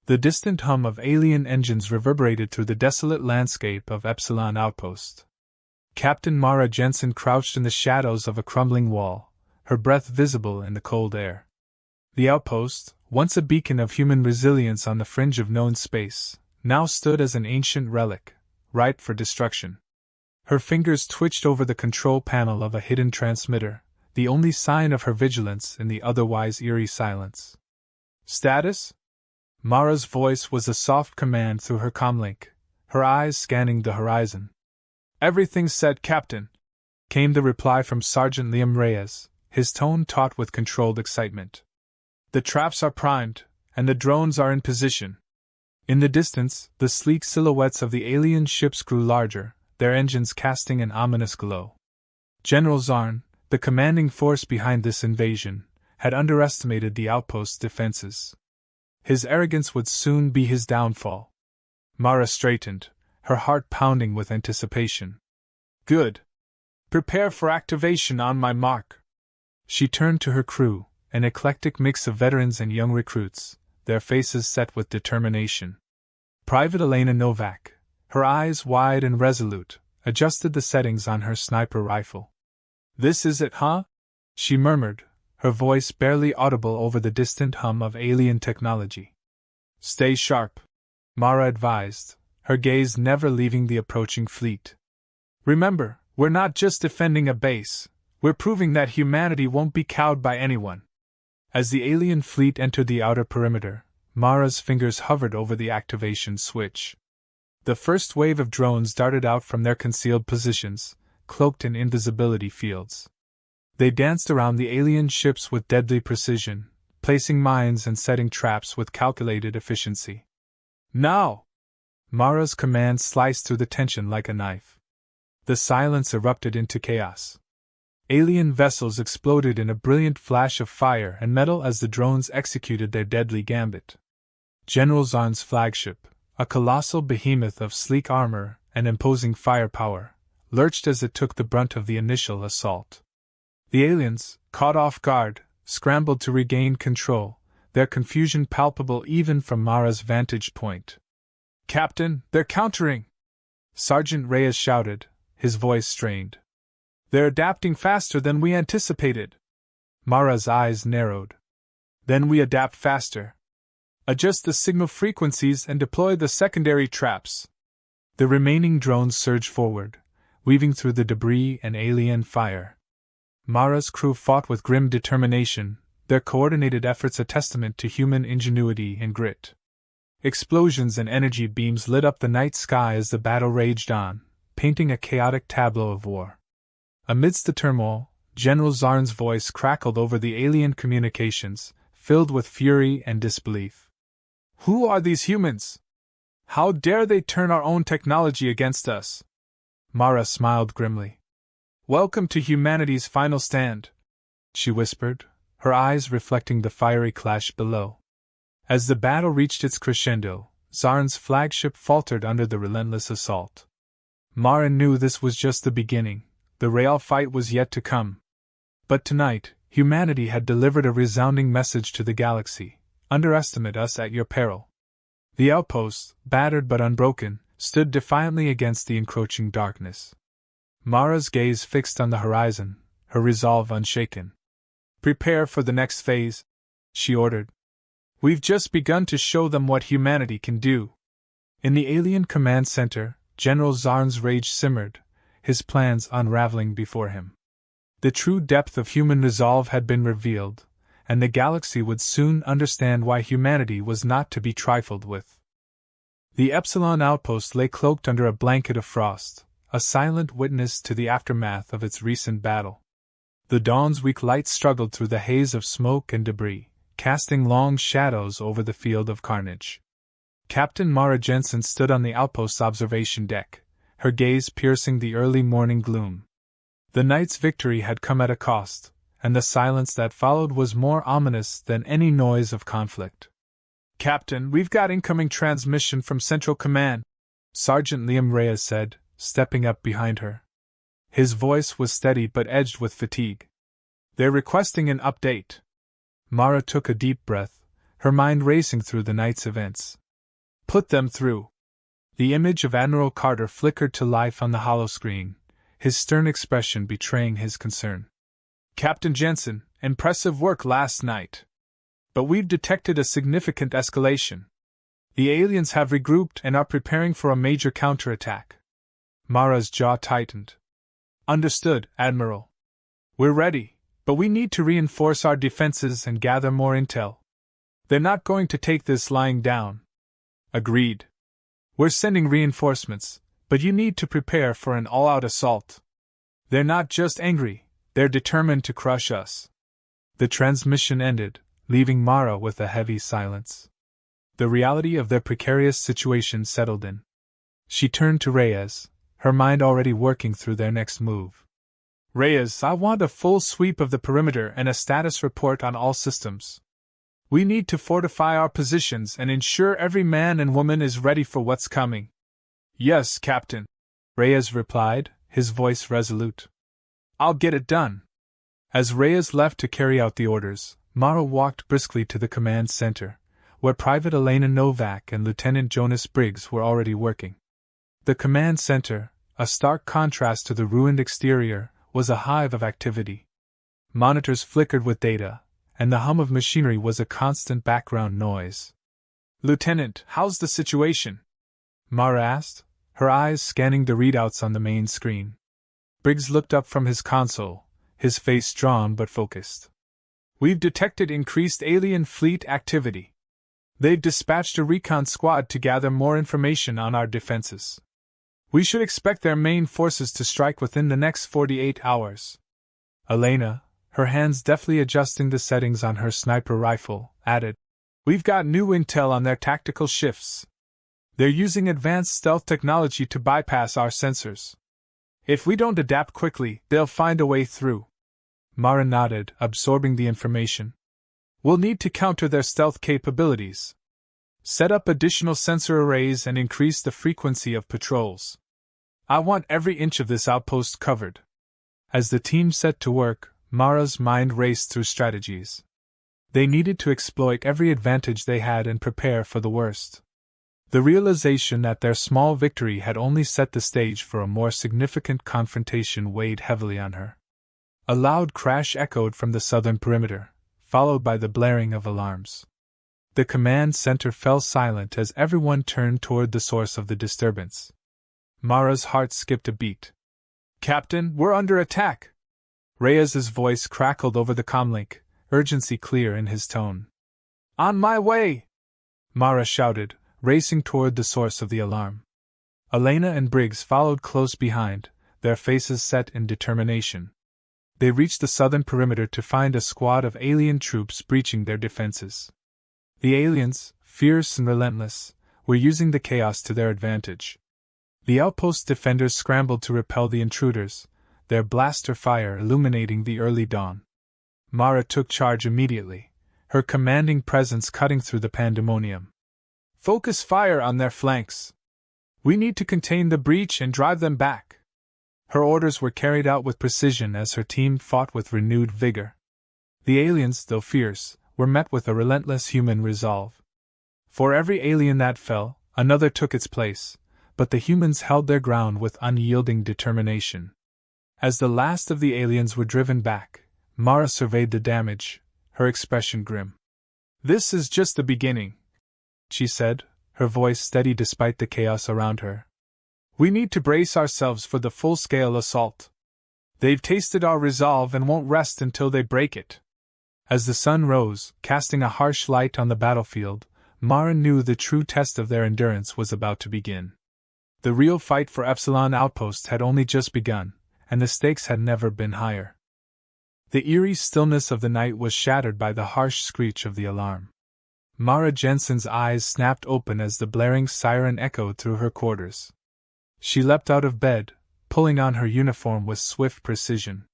The distant hum of alien engines reverberated through the desolate landscape of Epsilon Outpost. Captain Mara Jensen crouched in the shadows of a crumbling wall, her breath visible in the cold air. The outpost, once a beacon of human resilience on the fringe of known space, now stood as an ancient relic, ripe for destruction. Her fingers twitched over the control panel of a hidden transmitter, the only sign of her vigilance in the otherwise eerie silence. "Status?" Mara's voice was a soft command through her comlink, her eyes scanning the horizon. "Everything's set, Captain," came the reply from Sergeant Liam Reyes, his tone taut with controlled excitement. "The traps are primed, and the drones are in position." In the distance, the sleek silhouettes of the alien ships grew larger, their engines casting an ominous glow. General Zarn, the commanding force behind this invasion, had underestimated the outpost's defenses. His arrogance would soon be his downfall. Mara straightened, her heart pounding with anticipation. "Good. Prepare for activation on my mark." She turned to her crew, an eclectic mix of veterans and young recruits, their faces set with determination. Private Elena Novak, her eyes wide and resolute, adjusted the settings on her sniper rifle. "This is it, huh?" she murmured, her voice barely audible over the distant hum of alien technology. "Stay sharp," Mara advised, her gaze never leaving the approaching fleet. "Remember, we're not just defending a base, we're proving that humanity won't be cowed by anyone." As the alien fleet entered the outer perimeter, Mara's fingers hovered over the activation switch. The first wave of drones darted out from their concealed positions, cloaked in invisibility fields. They danced around the alien ships with deadly precision, placing mines and setting traps with calculated efficiency. "Now!" Mara's command sliced through the tension like a knife. The silence erupted into chaos. Alien vessels exploded in a brilliant flash of fire and metal as the drones executed their deadly gambit. General Zarn's flagship, a colossal behemoth of sleek armor and imposing firepower, lurched as it took the brunt of the initial assault. The aliens, caught off guard, scrambled to regain control, their confusion palpable even from Mara's vantage point. "Captain, they're countering!" Sergeant Reyes shouted, his voice strained. "They're adapting faster than we anticipated." Mara's eyes narrowed. "Then we adapt faster. Adjust the signal frequencies and deploy the secondary traps." The remaining drones surged forward, weaving through the debris and alien fire. Mara's crew fought with grim determination, their coordinated efforts a testament to human ingenuity and grit. Explosions and energy beams lit up the night sky as the battle raged on, painting a chaotic tableau of war. Amidst the turmoil, General Zarn's voice crackled over the alien communications, filled with fury and disbelief. "Who are these humans? How dare they turn our own technology against us?" Mara smiled grimly. "Welcome to humanity's final stand," she whispered, her eyes reflecting the fiery clash below. As the battle reached its crescendo, Zarn's flagship faltered under the relentless assault. Mara knew this was just the beginning, the real fight was yet to come. But tonight, humanity had delivered a resounding message to the galaxy: underestimate us at your peril. The outpost, battered but unbroken, stood defiantly against the encroaching darkness. Mara's gaze fixed on the horizon, her resolve unshaken. "Prepare for the next phase," she ordered. "We've just begun to show them what humanity can do." In the alien command center, General Zarn's rage simmered, his plans unraveling before him. The true depth of human resolve had been revealed, and the galaxy would soon understand why humanity was not to be trifled with. The Epsilon outpost lay cloaked under a blanket of frost, a silent witness to the aftermath of its recent battle. The dawn's weak light struggled through the haze of smoke and debris, casting long shadows over the field of carnage. Captain Mara Jensen stood on the outpost's observation deck, her gaze piercing the early morning gloom. The night's victory had come at a cost, and the silence that followed was more ominous than any noise of conflict. "Captain, we've got incoming transmission from Central Command," Sergeant Liam Reyes said, stepping up behind her. His voice was steady but edged with fatigue. "They're requesting an update." Mara took a deep breath, her mind racing through the night's events. Put them through. The image of Admiral Carter flickered to life on the hollow screen, his stern expression betraying his concern. Captain Jensen, impressive work last night. But we've detected a significant escalation. The aliens have regrouped and are preparing for a major counterattack. Mara's jaw tightened. Understood, Admiral. We're ready, but we need to reinforce our defenses and gather more intel. They're not going to take this lying down. Agreed. We're sending reinforcements, but you need to prepare for an all-out assault. They're not just angry, they're determined to crush us. The transmission ended, leaving Mara with a heavy silence. The reality of their precarious situation settled in. She turned to Reyes, her mind already working through their next move. Reyes, I want a full sweep of the perimeter and a status report on all systems. We need to fortify our positions and ensure every man and woman is ready for what's coming. Yes, Captain, Reyes replied, his voice resolute. I'll get it done. As Reyes left to carry out the orders, Mara walked briskly to the command center, where Private Elena Novak and Lieutenant Jonas Briggs were already working. The command center, a stark contrast to the ruined exterior, was a hive of activity. Monitors flickered with data, and the hum of machinery was a constant background noise. Lieutenant, how's the situation? Mara asked, her eyes scanning the readouts on the main screen. Briggs looked up from his console, his face drawn but focused. We've detected increased alien fleet activity. They've dispatched a recon squad to gather more information on our defenses. We should expect their main forces to strike within the next 48 hours. Elena, her hands deftly adjusting the settings on her sniper rifle, added, We've got new intel on their tactical shifts. They're using advanced stealth technology to bypass our sensors. If we don't adapt quickly, they'll find a way through. Mara nodded, absorbing the information. We'll need to counter their stealth capabilities. Set up additional sensor arrays and increase the frequency of patrols. I want every inch of this outpost covered. As the team set to work, Mara's mind raced through strategies. They needed to exploit every advantage they had and prepare for the worst. The realization that their small victory had only set the stage for a more significant confrontation weighed heavily on her. A loud crash echoed from the southern perimeter, followed by the blaring of alarms. The command center fell silent as everyone turned toward the source of the disturbance. Mara's heart skipped a beat. Captain, we're under attack! Reyes's voice crackled over the comlink, urgency clear in his tone. On my way! Mara shouted, racing toward the source of the alarm. Elena and Briggs followed close behind, their faces set in determination. They reached the southern perimeter to find a squad of alien troops breaching their defenses. The aliens, fierce and relentless, were using the chaos to their advantage. The outpost defenders scrambled to repel the intruders, their blaster fire illuminating the early dawn. Mara took charge immediately, her commanding presence cutting through the pandemonium. Focus fire on their flanks. We need to contain the breach and drive them back. Her orders were carried out with precision as her team fought with renewed vigor. The aliens, though fierce, were met with a relentless human resolve. For every alien that fell, another took its place, but the humans held their ground with unyielding determination. As the last of the aliens were driven back, Mara surveyed the damage, her expression grim. This is just the beginning, she said, her voice steady despite the chaos around her. We need to brace ourselves for the full-scale assault. They've tasted our resolve and won't rest until they break it. As the sun rose, casting a harsh light on the battlefield, Mara knew the true test of their endurance was about to begin. The real fight for Epsilon Outpost had only just begun, and the stakes had never been higher. The eerie stillness of the night was shattered by the harsh screech of the alarm. Mara Jensen's eyes snapped open as the blaring siren echoed through her quarters. She leapt out of bed, pulling on her uniform with swift precision.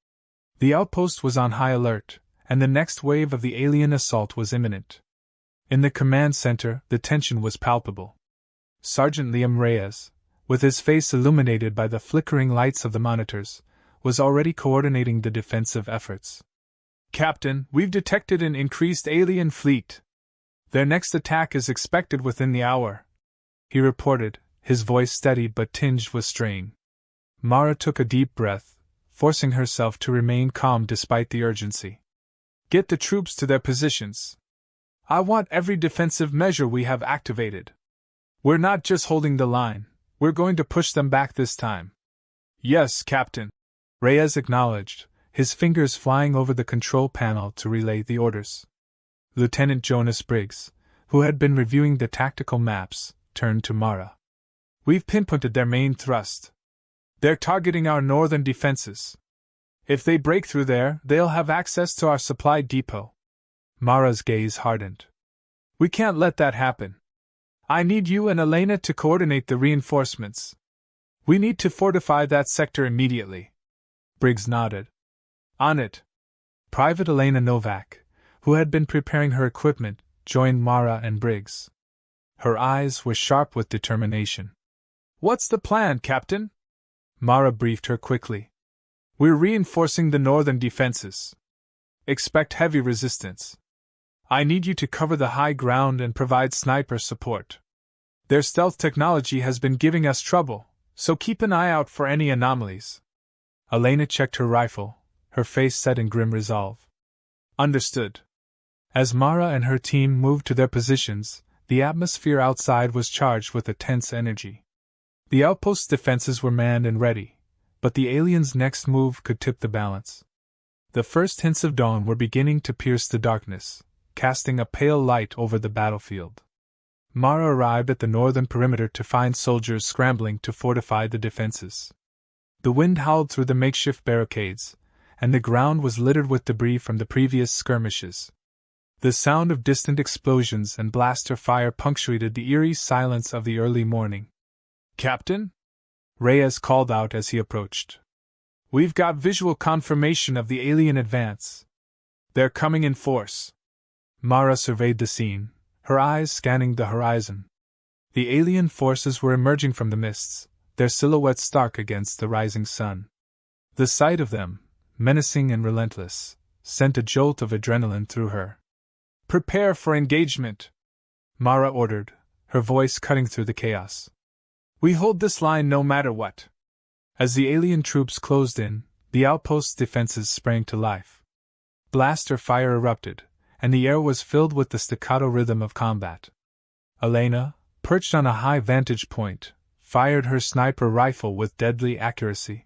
The outpost was on high alert, and the next wave of the alien assault was imminent. In the command center, the tension was palpable. Sergeant Liam Reyes, with his face illuminated by the flickering lights of the monitors, was already coordinating the defensive efforts. Captain, we've detected an increased alien fleet. Their next attack is expected within the hour, he reported, his voice steady but tinged with strain. Mara took a deep breath, forcing herself to remain calm despite the urgency. Get the troops to their positions. I want every defensive measure we have activated. We're not just holding the line, we're going to push them back this time. Yes, Captain, Reyes acknowledged, his fingers flying over the control panel to relay the orders. Lieutenant Jonas Briggs, who had been reviewing the tactical maps, turned to Mara. We've pinpointed their main thrust. They're targeting our northern defenses. If they break through there, they'll have access to our supply depot. Mara's gaze hardened. We can't let that happen. I need you and Elena to coordinate the reinforcements. We need to fortify that sector immediately. Briggs nodded. On it. Private Elena Novak, who had been preparing her equipment, joined Mara and Briggs. Her eyes were sharp with determination. What's the plan, Captain? Mara briefed her quickly. We're reinforcing the northern defenses. Expect heavy resistance. I need you to cover the high ground and provide sniper support. Their stealth technology has been giving us trouble, so keep an eye out for any anomalies. Elena checked her rifle, her face set in grim resolve. Understood. As Mara and her team moved to their positions, the atmosphere outside was charged with a tense energy. The outpost's defenses were manned and ready, but the aliens' next move could tip the balance. The first hints of dawn were beginning to pierce the darkness, casting a pale light over the battlefield. Mara arrived at the northern perimeter to find soldiers scrambling to fortify the defenses. The wind howled through the makeshift barricades, and the ground was littered with debris from the previous skirmishes. The sound of distant explosions and blaster fire punctuated the eerie silence of the early morning. Captain? Reyes called out as he approached. We've got visual confirmation of the alien advance. They're coming in force. Mara surveyed the scene, her eyes scanning the horizon. The alien forces were emerging from the mists, their silhouettes stark against the rising sun. The sight of them, menacing and relentless, sent a jolt of adrenaline through her. Prepare for engagement, Mara ordered, her voice cutting through the chaos. We hold this line no matter what. As the alien troops closed in, the outpost's defenses sprang to life. Blaster fire erupted, and the air was filled with the staccato rhythm of combat. Elena, perched on a high vantage point, fired her sniper rifle with deadly accuracy.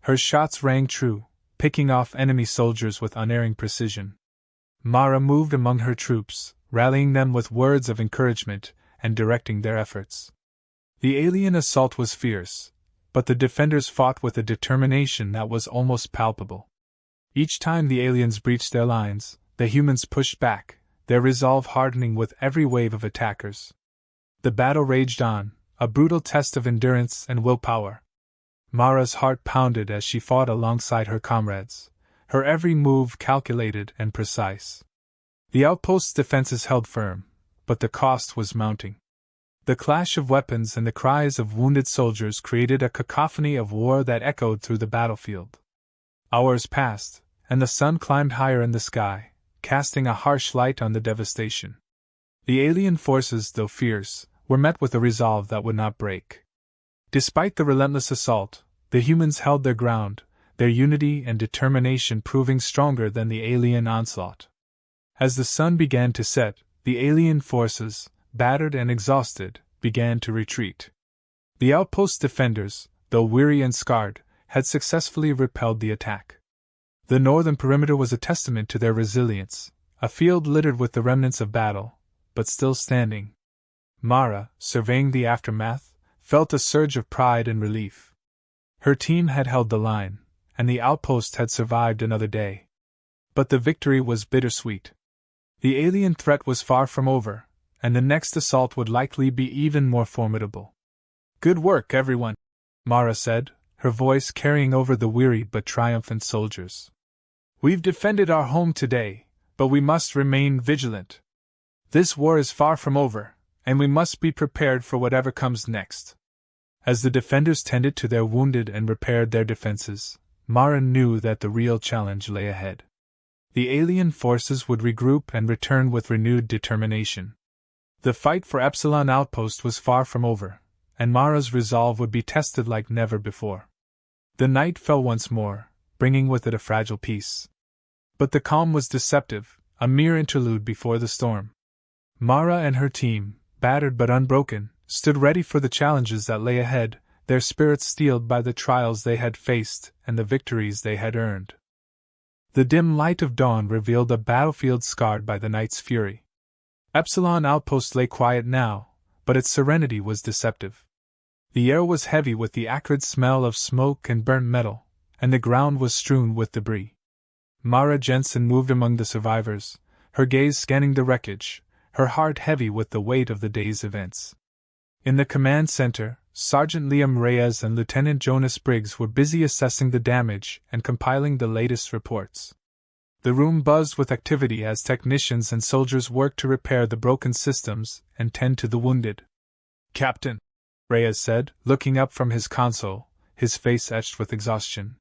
Her shots rang true, picking off enemy soldiers with unerring precision. Mara moved among her troops, rallying them with words of encouragement and directing their efforts. The alien assault was fierce, but the defenders fought with a determination that was almost palpable. Each time the aliens breached their lines, the humans pushed back, their resolve hardening with every wave of attackers. The battle raged on, a brutal test of endurance and willpower. Mara's heart pounded as she fought alongside her comrades, her every move calculated and precise. The outpost's defenses held firm, but the cost was mounting. The clash of weapons and the cries of wounded soldiers created a cacophony of war that echoed through the battlefield. Hours passed, and the sun climbed higher in the sky, casting a harsh light on the devastation. The alien forces, though fierce, were met with a resolve that would not break. Despite the relentless assault, the humans held their ground, their unity and determination proving stronger than the alien onslaught. As the sun began to set, the alien forces, battered and exhausted, began to retreat. The outpost's defenders, though weary and scarred, had successfully repelled the attack. The northern perimeter was a testament to their resilience, a field littered with the remnants of battle, but still standing. Mara, surveying the aftermath, felt a surge of pride and relief. Her team had held the line, and the outpost had survived another day. But the victory was bittersweet. The alien threat was far from over, and the next assault would likely be even more formidable. Good work, everyone, Mara said, her voice carrying over the weary but triumphant soldiers. We've defended our home today, but we must remain vigilant. This war is far from over, and we must be prepared for whatever comes next. As the defenders tended to their wounded and repaired their defenses, Mara knew that the real challenge lay ahead. The alien forces would regroup and return with renewed determination. The fight for Epsilon Outpost was far from over, and Mara's resolve would be tested like never before. The night fell once more, bringing with it a fragile peace. But the calm was deceptive, a mere interlude before the storm. Mara and her team, battered but unbroken, stood ready for the challenges that lay ahead, their spirits steeled by the trials they had faced and the victories they had earned. The dim light of dawn revealed a battlefield scarred by the night's fury. Epsilon Outpost lay quiet now, but its serenity was deceptive. The air was heavy with the acrid smell of smoke and burnt metal, and the ground was strewn with debris. Mara Jensen moved among the survivors, her gaze scanning the wreckage, her heart heavy with the weight of the day's events. In the command center, Sergeant Liam Reyes and Lieutenant Jonas Briggs were busy assessing the damage and compiling the latest reports. The room buzzed with activity as technicians and soldiers worked to repair the broken systems and tend to the wounded. "Captain," Reyes said, looking up from his console, his face etched with exhaustion.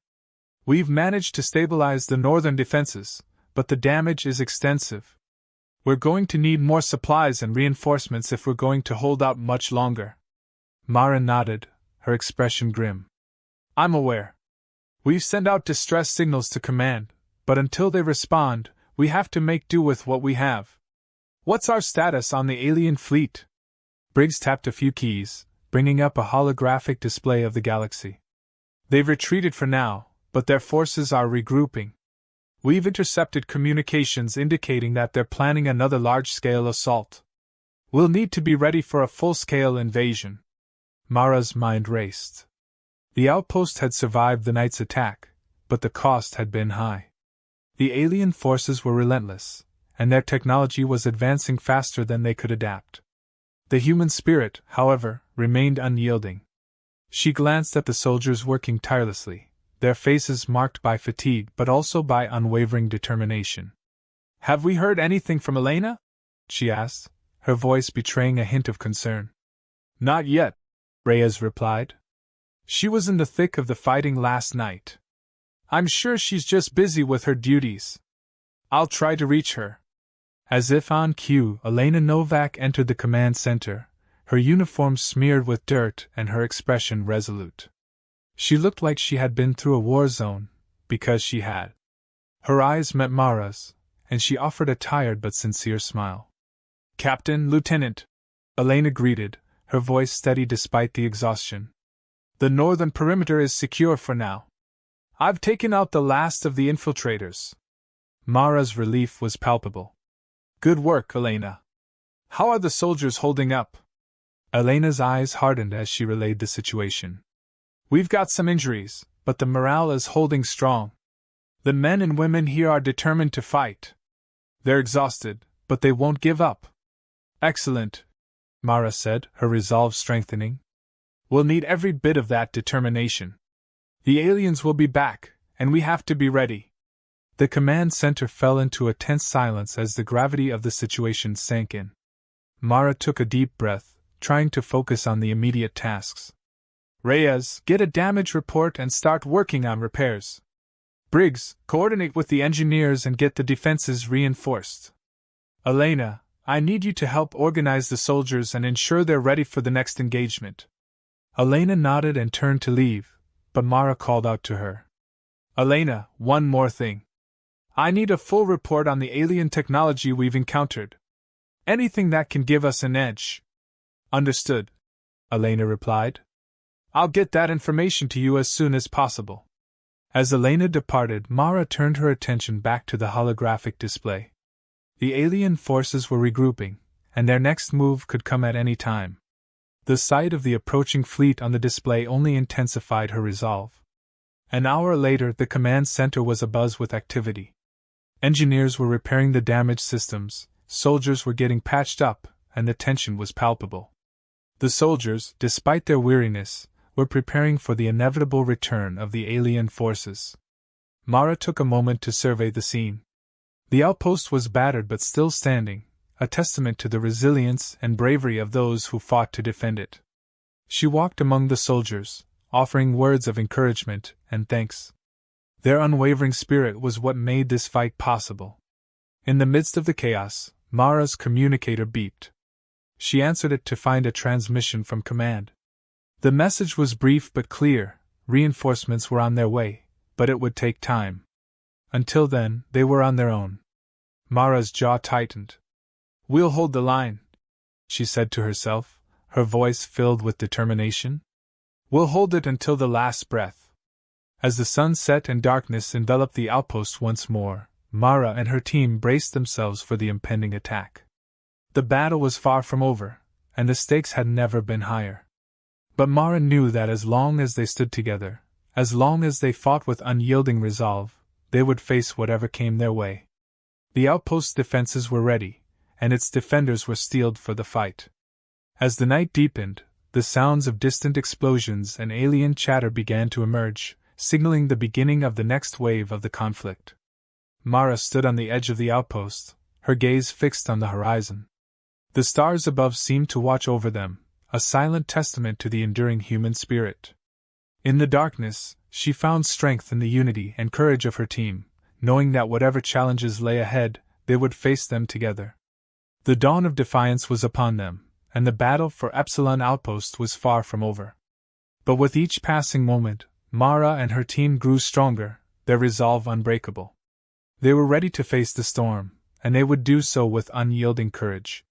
"We've managed to stabilize the northern defenses, but the damage is extensive. We're going to need more supplies and reinforcements if we're going to hold out much longer." Mara nodded, her expression grim. "I'm aware. We've sent out distress signals to command, but until they respond, we have to make do with what we have. What's our status on the alien fleet?" Briggs tapped a few keys, bringing up a holographic display of the galaxy. "They've retreated for now, but their forces are regrouping. We've intercepted communications indicating that they're planning another large-scale assault. We'll need to be ready for a full-scale invasion." Mara's mind raced. The outpost had survived the night's attack, but the cost had been high. The alien forces were relentless, and their technology was advancing faster than they could adapt. The human spirit, however, remained unyielding. She glanced at the soldiers working tirelessly, their faces marked by fatigue but also by unwavering determination. "Have we heard anything from Elena?" she asked, her voice betraying a hint of concern. "Not yet," Reyes replied. "She was in the thick of the fighting last night. I'm sure she's just busy with her duties. I'll try to reach her." As if on cue, Elena Novak entered the command center, her uniform smeared with dirt and her expression resolute. She looked like she had been through a war zone, because she had. Her eyes met Mara's, and she offered a tired but sincere smile. "Captain, Lieutenant," Elena greeted, her voice steady despite the exhaustion. "The northern perimeter is secure for now. I've taken out the last of the infiltrators." Mara's relief was palpable. "Good work, Elena. How are the soldiers holding up?" Elena's eyes hardened as she relayed the situation. "We've got some injuries, but the morale is holding strong. The men and women here are determined to fight. They're exhausted, but they won't give up." "Excellent," Mara said, her resolve strengthening. "We'll need every bit of that determination. The aliens will be back, and we have to be ready." The command center fell into a tense silence as the gravity of the situation sank in. Mara took a deep breath, trying to focus on the immediate tasks. "Reyes, get a damage report and start working on repairs. Briggs, coordinate with the engineers and get the defenses reinforced. Elena, I need you to help organize the soldiers and ensure they're ready for the next engagement." Elena nodded and turned to leave, but Mara called out to her. "Elena, one more thing. I need a full report on the alien technology we've encountered. Anything that can give us an edge." "Understood," Elena replied. "I'll get that information to you as soon as possible." As Elena departed, Mara turned her attention back to the holographic display. The alien forces were regrouping, and their next move could come at any time. The sight of the approaching fleet on the display only intensified her resolve. An hour later, the command center was abuzz with activity. Engineers were repairing the damaged systems, soldiers were getting patched up, and the tension was palpable. The soldiers, despite their weariness, were preparing for the inevitable return of the alien forces. Mara took a moment to survey the scene. The outpost was battered but still standing, a testament to the resilience and bravery of those who fought to defend it. She walked among the soldiers, offering words of encouragement and thanks. Their unwavering spirit was what made this fight possible. In the midst of the chaos, Mara's communicator beeped. She answered it to find a transmission from command. The message was brief but clear. Reinforcements were on their way, but it would take time. Until then, they were on their own. Mara's jaw tightened. "We'll hold the line," she said to herself, her voice filled with determination. "We'll hold it until the last breath." As the sun set and darkness enveloped the outpost once more, Mara and her team braced themselves for the impending attack. The battle was far from over, and the stakes had never been higher. But Mara knew that as long as they stood together, as long as they fought with unyielding resolve, they would face whatever came their way. The outpost's defenses were ready, and its defenders were steeled for the fight. As the night deepened, the sounds of distant explosions and alien chatter began to emerge, signaling the beginning of the next wave of the conflict. Mara stood on the edge of the outpost, her gaze fixed on the horizon. The stars above seemed to watch over them, a silent testament to the enduring human spirit. In the darkness, she found strength in the unity and courage of her team, knowing that whatever challenges lay ahead, they would face them together. The dawn of defiance was upon them, and the battle for Epsilon Outpost was far from over. But with each passing moment, Mara and her team grew stronger, their resolve unbreakable. They were ready to face the storm, and they would do so with unyielding courage.